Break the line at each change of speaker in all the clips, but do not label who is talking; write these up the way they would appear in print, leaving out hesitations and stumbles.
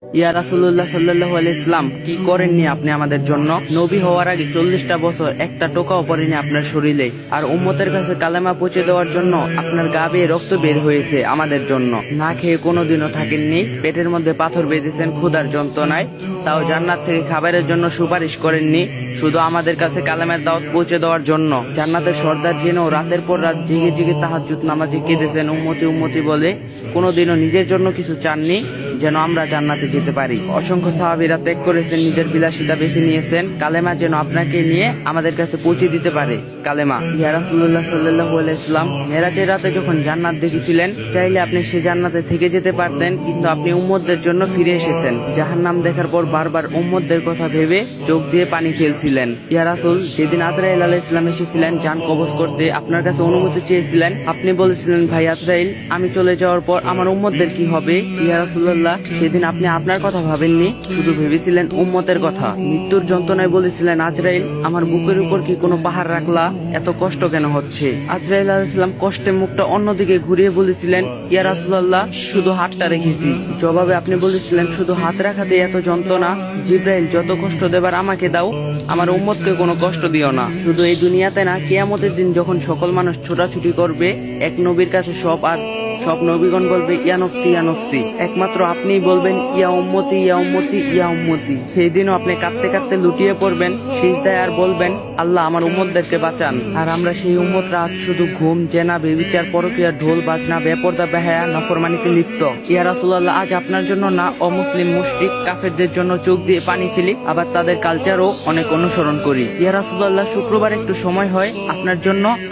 ইয়া রাসূলুল্লাহ সাল্লাল্লাহু আলাইহি ইসলাম, কি করেননি আপনি আমাদের জন্য? নবী হওয়ার আগে 40টা বছর একটা টোকাও পড়েনি আপনার শরীরে, আর উম্মতের কাছে কালেমা পৌঁছে দেওয়ার জন্য আপনার গা বেয়ে রক্ত বের হয়েছে আমাদের জন্য। না খেয়ে কোনোদিনও থাকেননি, পেটের মধ্যে পাথর বেঁধেছেন ক্ষুধার যন্ত্রণায়, তাও জান্নাত থেকে খাবারের জন্য সুপারিশ করেননি, শুধু আমাদের কাছে কালেমার দাওয়াত পৌঁছে দেওয়ার জন্য। জান্নাতের সর্দার জেনেও রাতের পর রাত জেগে জেগে তাহাজ্জুদ নামাজে কেঁদেছেন উম্মতি উম্মতি বলে, কোনোদিনও নিজের জন্য কিছু চাননি যেন আমরা জান্নাতে যেতে পারি। অসংখ্য সাহাবীরা ত্যাগ করেছেন, নিজের বিলাসিতা বেছে নিয়েছেন কালেমা যেন আপনাকে নিয়ে আমাদের কাছে পৌঁছে দিতে পারে। কালেমা। ইয়া রাসূলুল্লাহ সাল্লাল্লাহু আলাইহি ওয়াসাল্লাম, মেরাজের রাতে যখন জান্নাত দেখেছিলেন, চাইলে আপনি সে জান্নাতে থেকে যেতে পারতেন, কিন্তু আপনি উম্মতদের জন্য ফিরে এসেছেন। জাহান্নাম দেখার পর বারবার উম্মতদের কথা ভেবে চোখ দিয়ে পানি ফেলছিলেন। ইয়া রাসূল, যেদিন আজরাইল আলাইহিস সালাম এসেছিলেন জান কবজ করতে, আপনার কাছে অনুমতি চেয়েছিলেন, আপনি বলেছিলেন, ভাই আজরাইল, আমি চলে যাওয়ার পর আমার উম্মতদের কি হবে? ইয়া রাসূলুল্লাহ, সেদিন আপনি আপনার কথা ভাবেননি, শুধু ভেবেছিলেন উম্মতের কথা। মৃত্যুর যন্ত্রণায় বলেছিলেন, আজরাইল, আমার বুকের উপর কি কোনো পাহাড় রাখলা? এত কষ্ট কেন হচ্ছে? আজরাইল আলাইহিস সালাম কষ্টে মুখটা অন্যদিকে ঘুরিয়ে বলেছিলেন, ইয়া রাসূলুল্লাহ, শুধু হাতটা রেখেছি। জবাবে আপনি বলেছিলেন, শুধু হাত রাখাতে এত যন্ত্রণা? জিব্রাইল, যত কষ্ট দেবার আমাকে দাও, আমার উম্মতকে কোনো কষ্ট দিও না। শুধু এই দুনিয়াতে না, কিয়ামতের দিন যখন সকল মানুষ ছোটাছুটি করবে এক নবীর কাছে, সব নবীগণ বলবে, ইয়া নফসি ইয়া নফসি, একমাত্র আপনিই বলবেন, ইয়া উম্মতি ইয়া উম্মতি ইয়া উম্মতি। সেই দিনও আপনি কাঁদতে কাঁদতে লুটিয়ে পড়বেন সিজদায় আর বলবেন, আল্লাহ আমার উম্মতদেরকে বাঁচান। আর আমরা সেই উম্মতরা আজ শুধু ঘুম, জেনা, বেবিচার, পরকীয়া, ঢোল বাজনা, বেপরদা, বেহায়া, নফরমানিতে লিপ্ত। ইয়া রাসূলুল্লাহ, আজ আপনার জন্য না অমুসলিম মুশরিক কাফেরদের জন্য চোখ দিয়ে পানি ফেলি, আবার তাদের কালচারও অনেক অনুসরণ করি। ইয়া রাসূলুল্লাহ, শুক্রবার একটু সময় হয়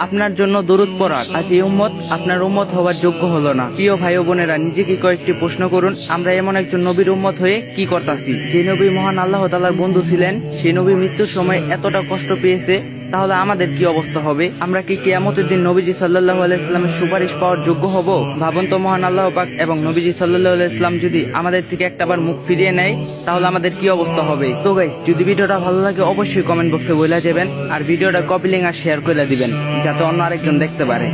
আপনার জন্য দরুদ পড়ার। আজ এই উম্মত আপনার উম্মত হওয়ার যোগ্য হলো না। প্রিয় ভাই ও বোনেরা, নিজেকে কয়েকটি প্রশ্ন করুন, আমরা এমন একজন নবীর উম্মত হয়ে কি করতাছি? যে নবী মহান আল্লাহ তাআলার বন্ধু ছিলেন, সেই নবী মৃত্যুর সময় এতটা কষ্ট পেয়েছে, তাহলে আমাদের কি অবস্থা হবে? আমরা কি কিয়ামতের দিন নবীজি সাল্লাল্লাহু আলাইহি সাল্লামের সুপারিশ পাওয়ার যোগ্য হব? ভাবুন তো, মহান আল্লাহ পাক এবং নবীজি সাল্লাল্লাহু আলাইহি সাল্লাম যদি আমাদের থেকে একটাবার মুখ ফিরিয়ে নেয়, তাহলে আমাদের কি অবস্থা হবে? তো গাইস, যদি ভিডিওটা ভালো লাগে অবশ্যই কমেন্ট বক্সে বলে যাবেন, আর ভিডিওটা কপি লিংক আর শেয়ার করে দিবেন, যাতে অন্য আরেকজন দেখতে পারে।